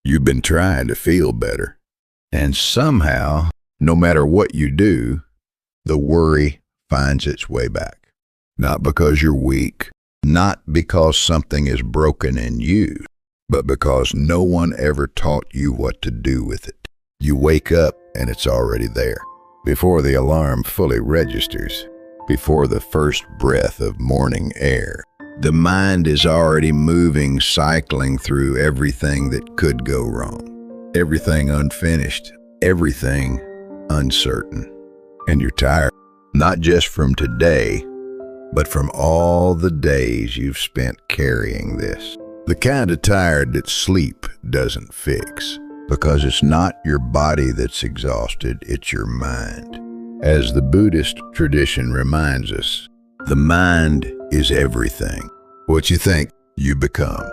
You've been trying to feel better. And somehow, no matter what you do, the worry finds its way back. Not because you're weak, not because something is broken in you, but because no one ever taught you what to do with it. You wake up and it's already there. Before the alarm fully registers, before the first breath of morning air, the mind is already moving, cycling through everything that could go wrong. Everything unfinished, everything uncertain. And you're tired, not just from today, but from all the days you've spent carrying this. The kind of tired that sleep doesn't fix, because it's not your body that's exhausted, it's your mind. As the Buddhist tradition reminds us, the mind is everything. What you think, you become.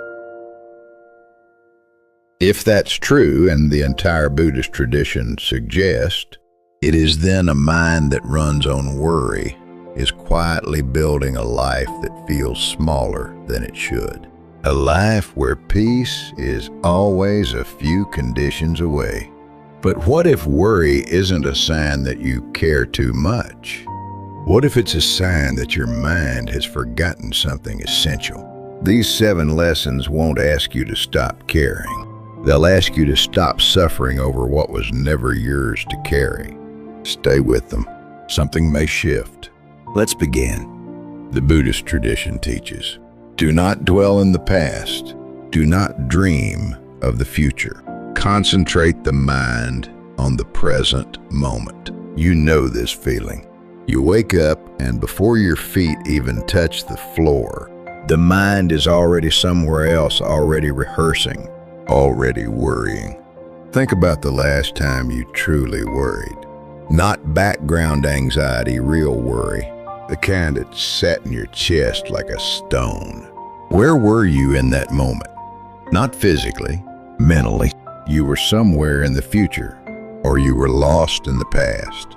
If that's true, and the entire Buddhist tradition suggests, it is then a mind that runs on worry is quietly building a life that feels smaller than it should. A life where peace is always a few conditions away. But what if worry isn't a sign that you care too much? What if it's a sign that your mind has forgotten something essential? These 7 lessons won't ask you to stop caring. They'll ask you to stop suffering over what was never yours to carry. Stay with them. Something may shift. Let's begin. The Buddhist tradition teaches, do not dwell in the past. Do not dream of the future. Concentrate the mind on the present moment. You know this feeling. You wake up, and before your feet even touch the floor, the mind is already somewhere else, already rehearsing, already worrying. Think about the last time you truly worried. Not background anxiety, real worry, the kind that sat in your chest like a stone. Where were you in that moment? Not physically, mentally. You were somewhere in the future, or you were lost in the past,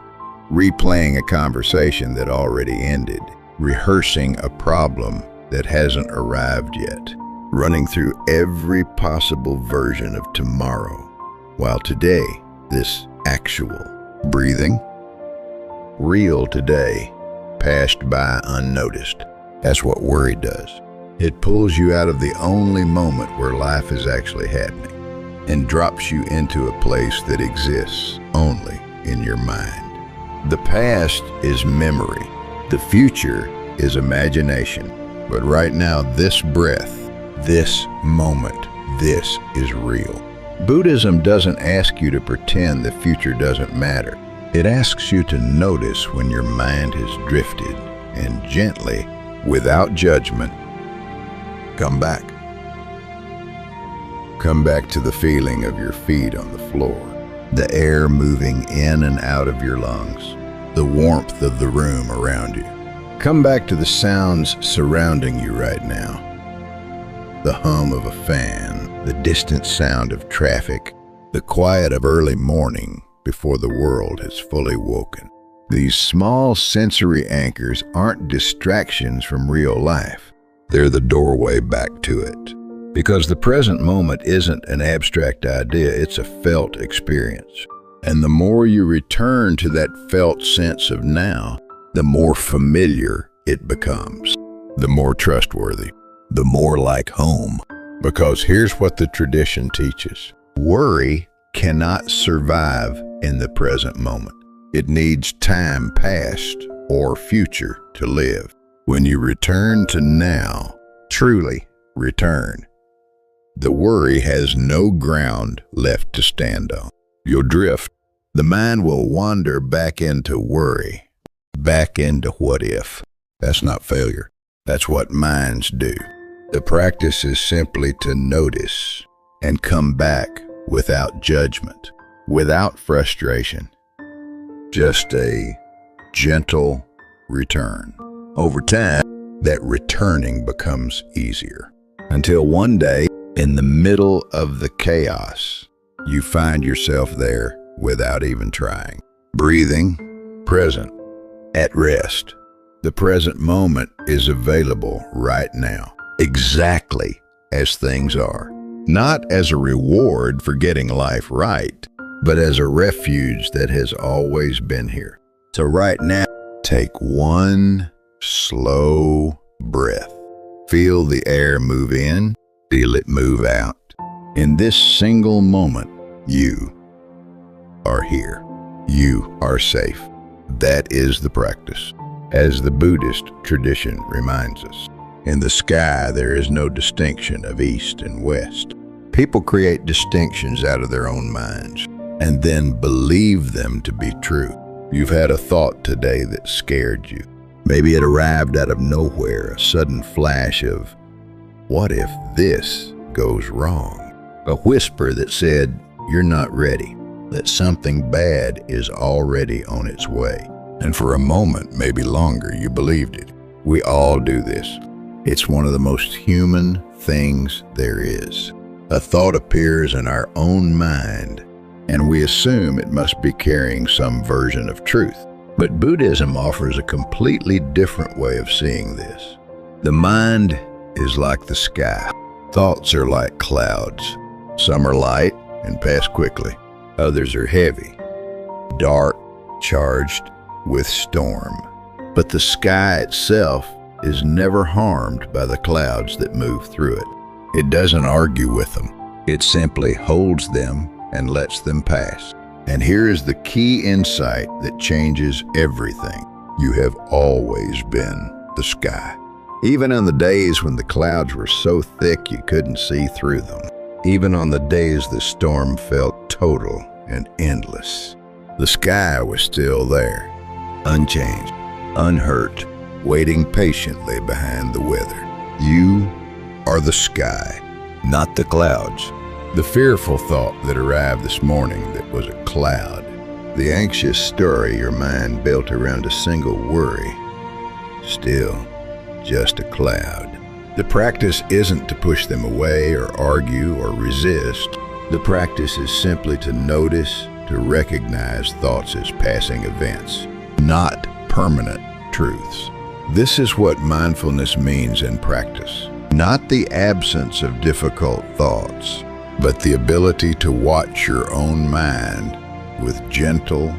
replaying a conversation that already ended, rehearsing a problem that hasn't arrived yet, running through every possible version of tomorrow, while today, this actual, breathing, real today, passed by unnoticed. That's what worry does. It pulls you out of the only moment where life is actually happening and drops you into a place that exists only in your mind. The past is memory. The future is imagination. But right now, this breath, this moment, this is real. Buddhism doesn't ask you to pretend the future doesn't matter. It asks you to notice when your mind has drifted and gently, without judgment, come back. Come back to the feeling of your feet on the floor, the air moving in and out of your lungs, the warmth of the room around you. Come back to the sounds surrounding you right now. The hum of a fan, the distant sound of traffic, the quiet of early morning before the world has fully woken. These small sensory anchors aren't distractions from real life. They're the doorway back to it. Because the present moment isn't an abstract idea, it's a felt experience. And the more you return to that felt sense of now, the more familiar it becomes, the more trustworthy, the more like home. Because here's what the tradition teaches. Worry cannot survive in the present moment. It needs time past or future to live. When you return to now, truly return, the worry has no ground left to stand on. You'll drift. The mind will wander back into worry, back into what if. That's not failure. That's what minds do. The practice is simply to notice and come back without judgment, without frustration. Just a gentle return. Over time, that returning becomes easier. Until one day, in the middle of the chaos, you find yourself there without even trying. Breathing, present, at rest. The present moment is available right now, exactly as things are. not as a reward for getting life right, but as a refuge that has always been here. So right now, take one slow breath. Feel the air move in, feel it move out. In this single moment, you are here. You are safe. That is the practice. As the Buddhist tradition reminds us, in the sky there is no distinction of east and west. People create distinctions out of their own minds and then believe them to be true. You've had a thought today that scared you. Maybe it arrived out of nowhere, a sudden flash of, what if this goes wrong? A whisper that said, you're not ready, that something bad is already on its way. And for a moment, maybe longer, you believed it. We all do this. It's one of the most human things there is. A thought appears in our own mind, and we assume it must be carrying some version of truth. But Buddhism offers a completely different way of seeing this. The mind is like the sky. Thoughts are like clouds. Some are light and pass quickly. Others are heavy, dark, charged with storm. But the sky itself is never harmed by the clouds that move through it. It doesn't argue with them. It simply holds them and lets them pass. And here is the key insight that changes everything. You have always been the sky. Even on the days when the clouds were so thick you couldn't see through them. Even on the days the storm felt total and endless. The sky was still there, unchanged, unhurt, waiting patiently behind the weather. You are the sky, not the clouds. The fearful thought that arrived this morning that was a cloud, the anxious story your mind built around a single worry, still just a cloud. The practice isn't to push them away or argue or resist. The practice is simply to notice, to recognize thoughts as passing events, not permanent truths. This is what mindfulness means in practice. Not the absence of difficult thoughts, but the ability to watch your own mind with gentle,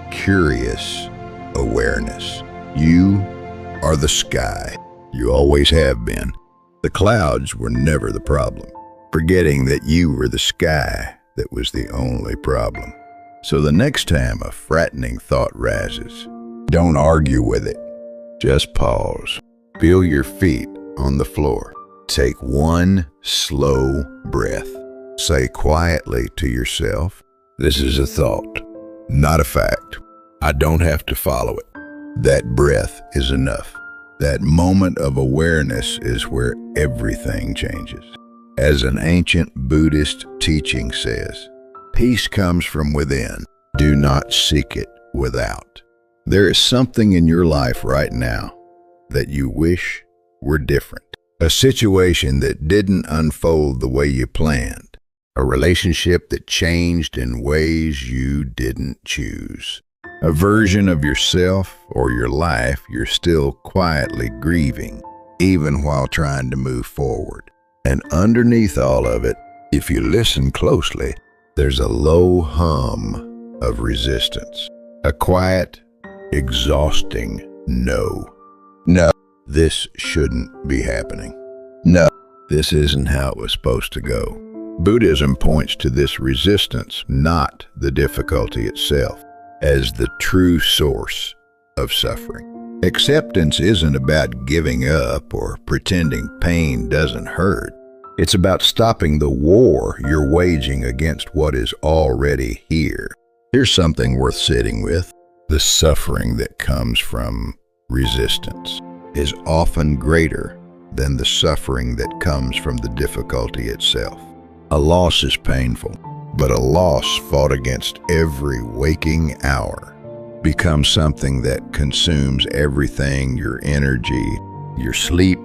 curious awareness. You are the sky. You always have been. The clouds were never the problem. Forgetting that you were the sky that was the only problem. So the next time a frightening thought rises, don't argue with it. Just pause. Feel your feet on the floor. Take one slow breath. Say quietly to yourself, this is a thought, not a fact. I don't have to follow it. That breath is enough. That moment of awareness is where everything changes. As an ancient Buddhist teaching says, peace comes from within. Do not seek it without. There is something in your life right now that you wish were different. A situation that didn't unfold the way you planned. A relationship that changed in ways you didn't choose. A version of yourself or your life you're still quietly grieving, even while trying to move forward. And underneath all of it, if you listen closely, there's a low hum of resistance. A quiet, exhausting no. No, this shouldn't be happening. No, this isn't how it was supposed to go. Buddhism points to this resistance, not the difficulty itself, as the true source of suffering. Acceptance isn't about giving up or pretending pain doesn't hurt. It's about stopping the war you're waging against what is already here. Here's something worth sitting with. The suffering that comes from resistance is often greater than the suffering that comes from the difficulty itself. A loss is painful, but a loss fought against every waking hour becomes something that consumes everything, your energy, your sleep,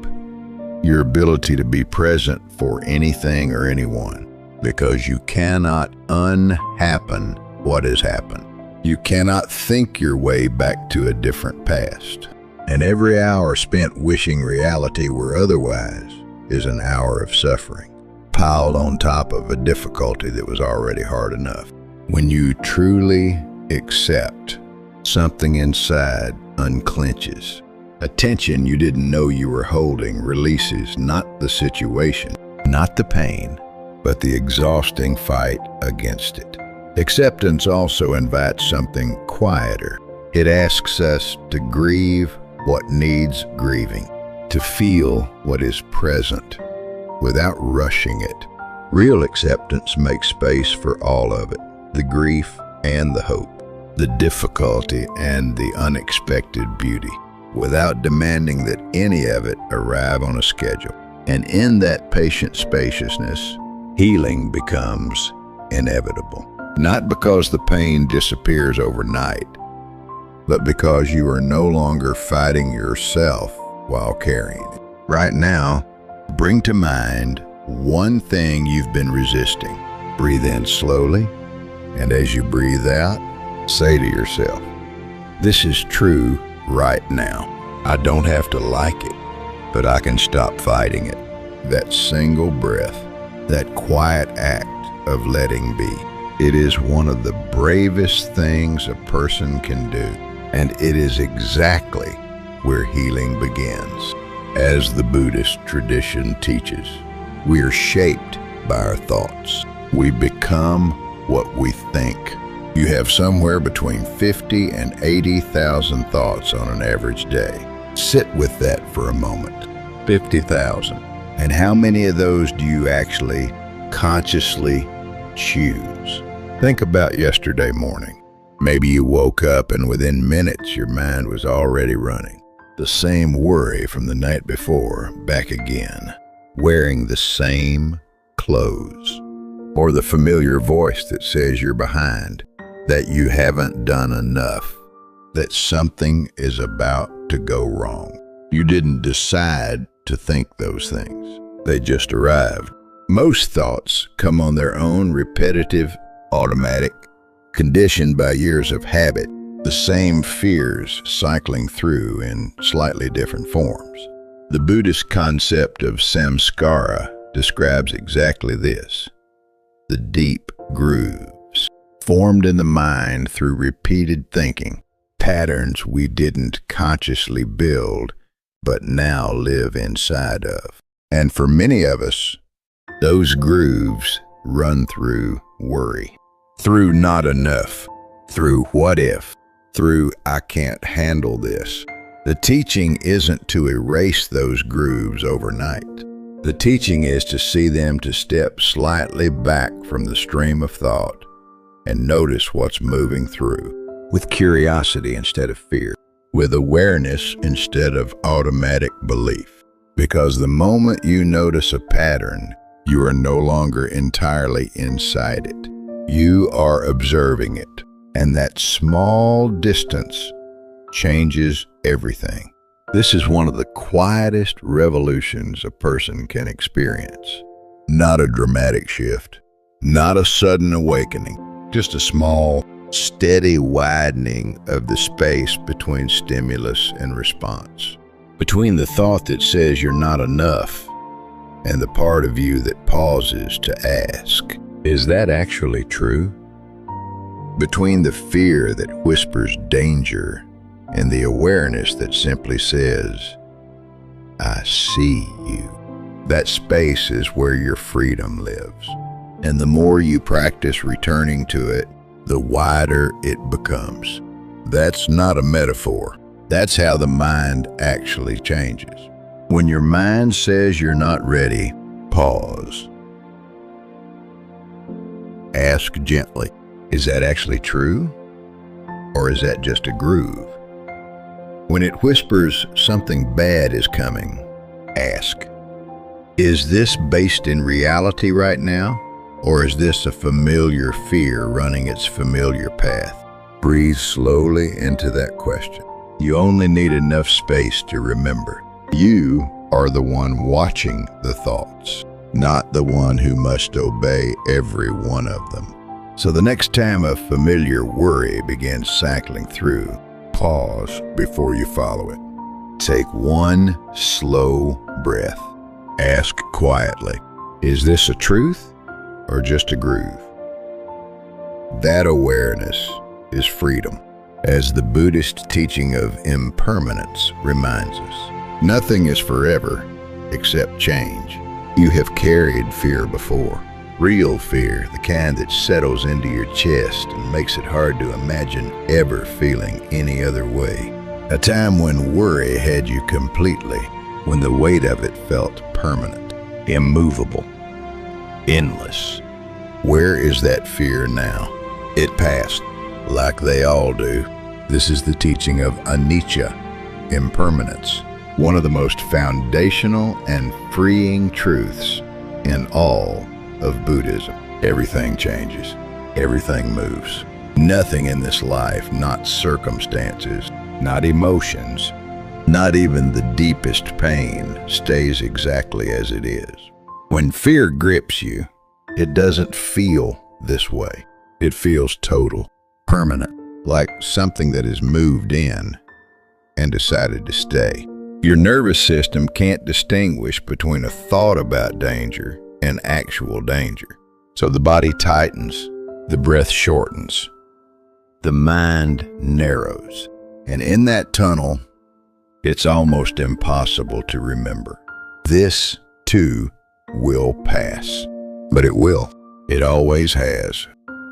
your ability to be present for anything or anyone, because you cannot unhappen what has happened. You cannot think your way back to a different past. And every hour spent wishing reality were otherwise is an hour of suffering. piled on top of a difficulty that was already hard enough. When you truly accept, something inside unclenches. A tension you didn't know you were holding releases, not the situation, not the pain, but the exhausting fight against it. Acceptance also invites something quieter. It asks us to grieve what needs grieving, to feel what is present without rushing it. Real acceptance makes space for all of it, the grief and the hope, the difficulty and the unexpected beauty, without demanding that any of it arrive on a schedule. And in that patient spaciousness, healing becomes inevitable. Not because the pain disappears overnight, but because you are no longer fighting yourself while carrying it. Right now, bring to mind one thing you've been resisting. Breathe in slowly, and as you breathe out, say to yourself, "This is true right now. I don't have to like it, but I can stop fighting it." That single breath, that quiet act of letting be, it is one of the bravest things a person can do, and it is exactly where healing begins. As the Buddhist tradition teaches, we are shaped by our thoughts. We become what we think. You have somewhere between 50 and 80,000 thoughts on an average day. Sit with that for a moment. 50,000. And how many of those do you actually consciously choose? Think about yesterday morning. Maybe you woke up and within minutes your mind was already running. The same worry from the night before, back again, wearing the same clothes. Or the familiar voice that says you're behind, that you haven't done enough, that something is about to go wrong. You didn't decide to think those things. They just arrived. Most thoughts come on their own, repetitive, automatic, conditioned by years of habit, the same fears cycling through in slightly different forms. The Buddhist concept of samskara describes exactly this: the deep grooves formed in the mind through repeated thinking, patterns we didn't consciously build but now live inside of. And for many of us, those grooves run through worry, through not enough, through what if, through I can't handle this. The teaching isn't to erase those grooves overnight. The teaching is to see them, to step slightly back from the stream of thought and notice what's moving through, with curiosity instead of fear, with awareness instead of automatic belief. Because the moment you notice a pattern, you are no longer entirely inside it. You are observing it, and that small distance changes everything. This is one of the quietest revolutions a person can experience. Not a dramatic shift, not a sudden awakening, just a small, steady widening of the space between stimulus and response. Between the thought that says you're not enough and the part of you that pauses to ask, is that actually true? Between the fear that whispers danger and the awareness that simply says, I see you. That space is where your freedom lives. And the more you practice returning to it, the wider it becomes. That's not a metaphor. That's how the mind actually changes. When your mind says you're not ready, pause. Ask gently, is that actually true? Or is that just a groove? When it whispers something bad is coming, ask, is this based in reality right now? Or is this a familiar fear running its familiar path? Breathe slowly into that question. You only need enough space to remember. You are the one watching the thoughts, not the one who must obey every one of them. So the next time a familiar worry begins cycling through, pause before you follow it. Take one slow breath. Ask quietly, Is this a truth or just a groove? That awareness is freedom. As the Buddhist teaching of impermanence reminds us, nothing is forever except change. You have carried fear before. Real fear, the kind that settles into your chest and makes it hard to imagine ever feeling any other way. A time when worry had you completely, when the weight of it felt permanent, immovable, endless. Where is that fear now? It passed, like they all do. This is the teaching of anicca, impermanence, one of the most foundational and freeing truths in all of Buddhism. Everything changes. Everything moves. Nothing in this life, not circumstances, not emotions, not even the deepest pain, stays exactly as it is. When fear grips you, it doesn't feel this way. It feels total, permanent, like something that has moved in and decided to stay. Your nervous system can't distinguish between a thought about danger and actual danger. So the body tightens, the breath shortens, the mind narrows. And in that tunnel, it's almost impossible to remember. This, too, will pass. But it will. It always has.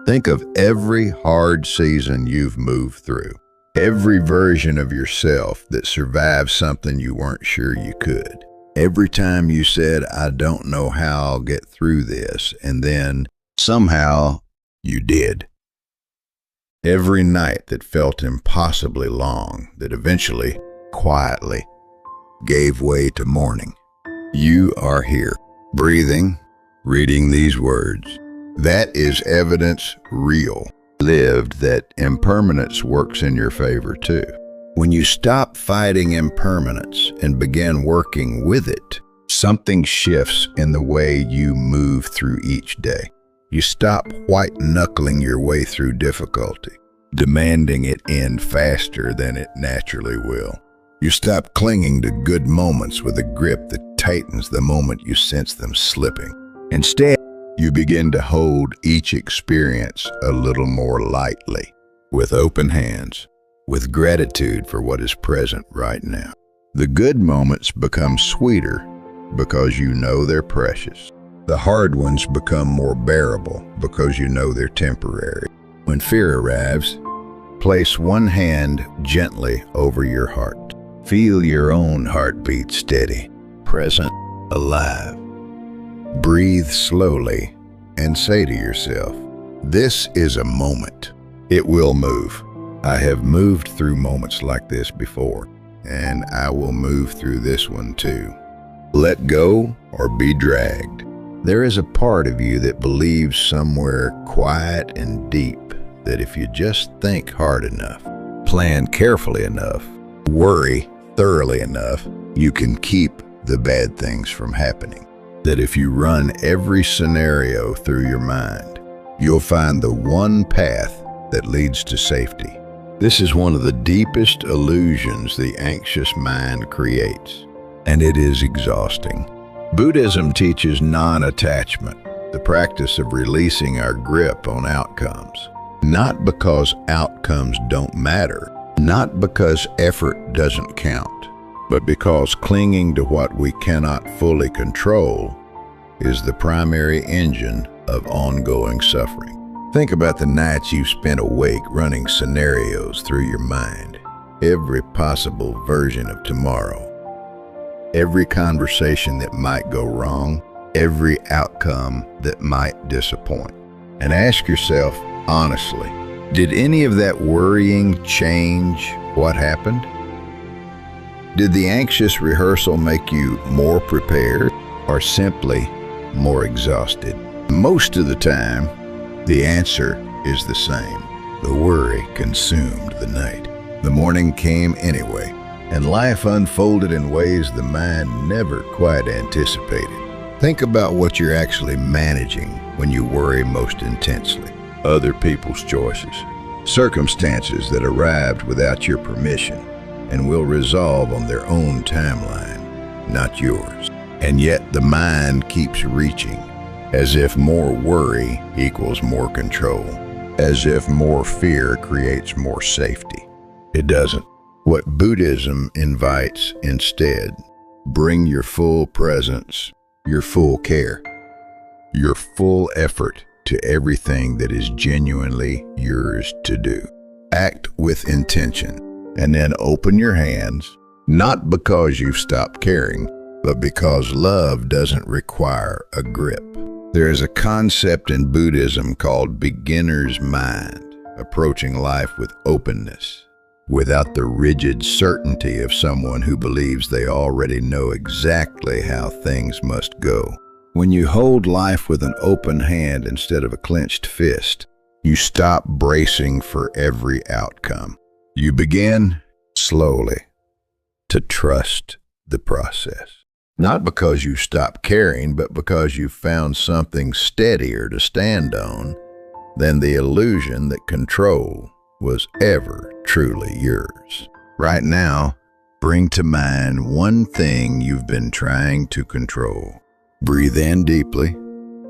Think of every hard season you've moved through. Every version of yourself that survived something you weren't sure you could. Every time you said, I don't know how I'll get through this, and then somehow you did. Every night that felt impossibly long, that eventually, quietly, gave way to morning. You are here, breathing, reading these words. That is evidence real, lived, that impermanence works in your favor too. When you stop fighting impermanence and begin working with it, something shifts in the way you move through each day. You stop white-knuckling your way through difficulty, demanding it end faster than it naturally will. You stop clinging to good moments with a grip that tightens the moment you sense them slipping. Instead, you begin to hold each experience a little more lightly, with open hands, with gratitude for what is present right now. The good moments become sweeter because you know they're precious. The hard ones become more bearable because you know they're temporary. When fear arrives, place one hand gently over your heart. Feel your own heartbeat steady, present, alive. Breathe slowly and say to yourself, this is a moment. It will move. I have moved through moments like this before, and I will move through this one too. Let go or be dragged. There is a part of you that believes somewhere quiet and deep that if you just think hard enough, plan carefully enough, worry thoroughly enough, you can keep the bad things from happening. That if you run every scenario through your mind, you'll find the one path that leads to safety. This is one of the deepest illusions the anxious mind creates, and it is exhausting. Buddhism teaches non-attachment, the practice of releasing our grip on outcomes. Not because outcomes don't matter, not because effort doesn't count, but because clinging to what we cannot fully control is the primary engine of ongoing suffering. Think about the nights you've spent awake running scenarios through your mind, every possible version of tomorrow, every conversation that might go wrong, every outcome that might disappoint. And ask yourself honestly, did any of that worrying change what happened? Did the anxious rehearsal make you more prepared or simply more exhausted? Most of the time, the answer is the same. The worry consumed the night. The morning came anyway, and life unfolded in ways the mind never quite anticipated. Think about what you're actually managing when you worry most intensely. Other people's choices, circumstances that arrived without your permission and will resolve on their own timeline, not yours. And yet the mind keeps reaching, as if more worry equals more control, as if more fear creates more safety. It doesn't. What Buddhism invites instead: bring your full presence, your full care, your full effort to everything that is genuinely yours to do. Act with intention, and then open your hands, not because you've stopped caring, but because love doesn't require a grip. There is a concept in Buddhism called beginner's mind, approaching life with openness, without the rigid certainty of someone who believes they already know exactly how things must go. When you hold life with an open hand instead of a clenched fist, you stop bracing for every outcome. You begin, slowly, to trust the process. Not because you stop caring, but because you've found something steadier to stand on than the illusion that control was ever truly yours. Right now, bring to mind one thing you've been trying to control. Breathe in deeply,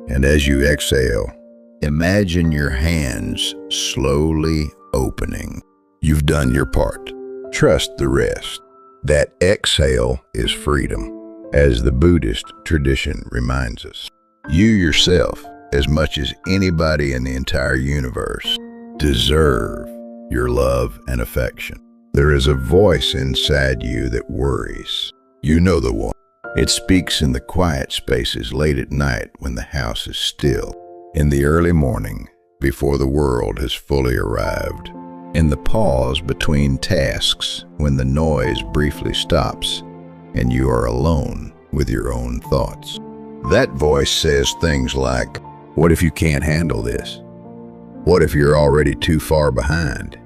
and as you exhale, imagine your hands slowly opening. You've done your part. Trust the rest. That exhale is freedom, as the Buddhist tradition reminds us. You yourself, as much as anybody in the entire universe, deserve your love and affection. There is a voice inside you that worries. You know the one. It speaks in the quiet spaces late at night when the house is still, in the early morning before the world has fully arrived, in the pause between tasks when the noise briefly stops and you are alone with your own thoughts. That voice says things like, "What if you can't handle this? What if you're already too far behind?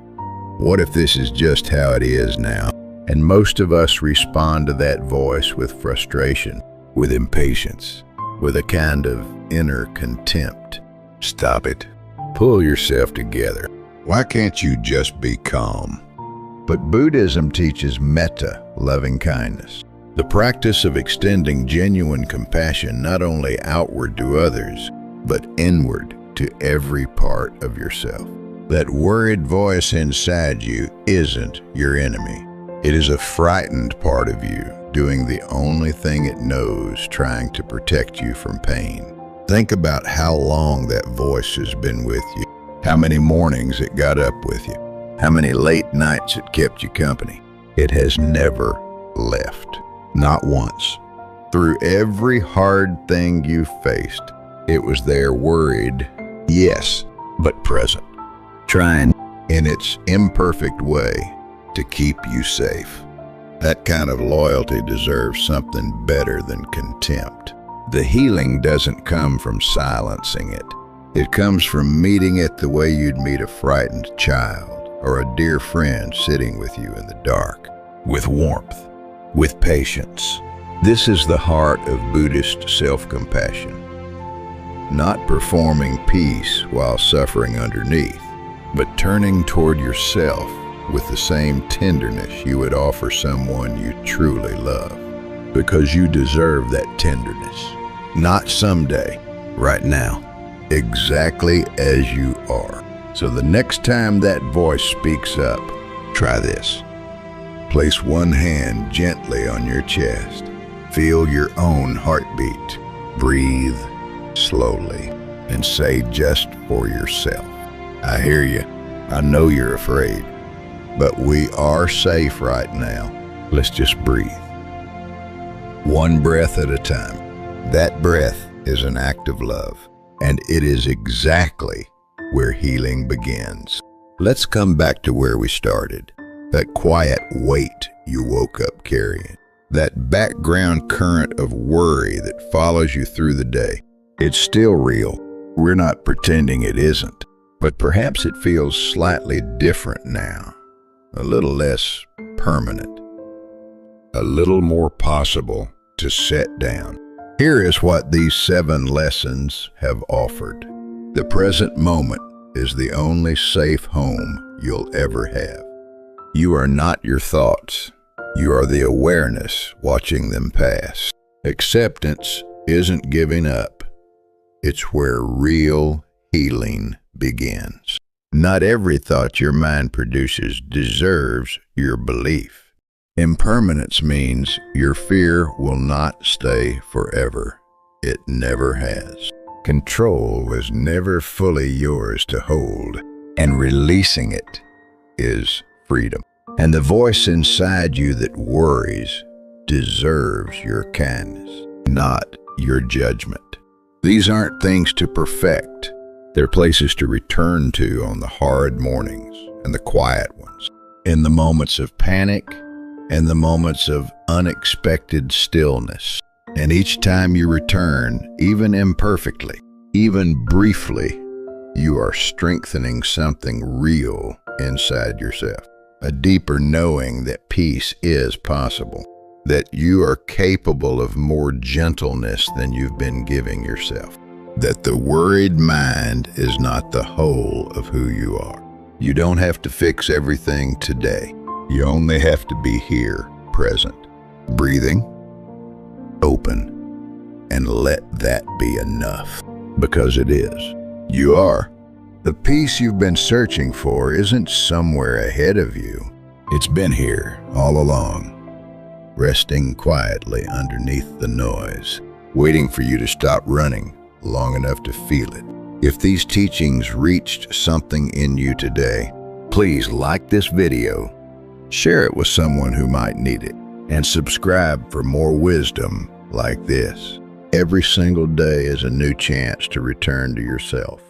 What if this is just how it is now?" And most of us respond to that voice with frustration, with impatience, with a kind of inner contempt. Stop it. Pull yourself together. Why can't you just be calm? But Buddhism teaches metta, loving kindness, the practice of extending genuine compassion not only outward to others, but inward to every part of yourself. That worried voice inside you isn't your enemy. It is a frightened part of you, doing the only thing it knows, trying to protect you from pain. Think about how long that voice has been with you, how many mornings it got up with you, how many late nights it kept you company. It has never left, not once. Through every hard thing you faced, it was there, worried, yes, but present, trying in its imperfect way to keep you safe. That kind of loyalty deserves something better than contempt. The healing doesn't come from silencing it. It comes from meeting it the way you'd meet a frightened child or a dear friend sitting with you in the dark, with warmth, with patience. This is the heart of Buddhist self-compassion. Not performing peace while suffering underneath, but turning toward yourself with the same tenderness you would offer someone you truly love. Because you deserve that tenderness. Not someday, right now, exactly as you are. So the next time that voice speaks up, try this. Place one hand gently on your chest. Feel your own heartbeat. Breathe slowly and say just for yourself, "I hear you. I know you're afraid. But we are safe right now. Let's just breathe." One breath at a time. That breath is an act of love, and it is exactly where healing begins. Let's come back to where we started. That quiet weight you woke up carrying. That background current of worry that follows you through the day. It's still real. We're not pretending it isn't. But perhaps it feels slightly different now. A little less permanent, a little more possible to set down. Here is what these 7 lessons have offered. The present moment is the only safe home you'll ever have. You are not your thoughts. You are the awareness watching them pass. Acceptance isn't giving up. It's where real healing begins. Not every thought your mind produces deserves your belief. Impermanence means your fear will not stay forever. It never has. Control was never fully yours to hold, and releasing it is freedom. And the voice inside you that worries deserves your kindness, not your judgment. These aren't things to perfect. They're places to return to on the hard mornings and the quiet ones, in the moments of panic and the moments of unexpected stillness. And each time you return, even imperfectly, even briefly, you are strengthening something real inside yourself. A deeper knowing that peace is possible, that you are capable of more gentleness than you've been giving yourself, that the worried mind is not the whole of who you are. You don't have to fix everything today. You only have to be here, present, breathing, open, and let that be enough, because it is. You are. The peace you've been searching for isn't somewhere ahead of you. It's been here all along, resting quietly underneath the noise, waiting for you to stop running long enough to feel it. If these teachings reached something in you today, please like this video, share it with someone who might need it, and subscribe for more wisdom like this. Every single day is a new chance to return to yourself.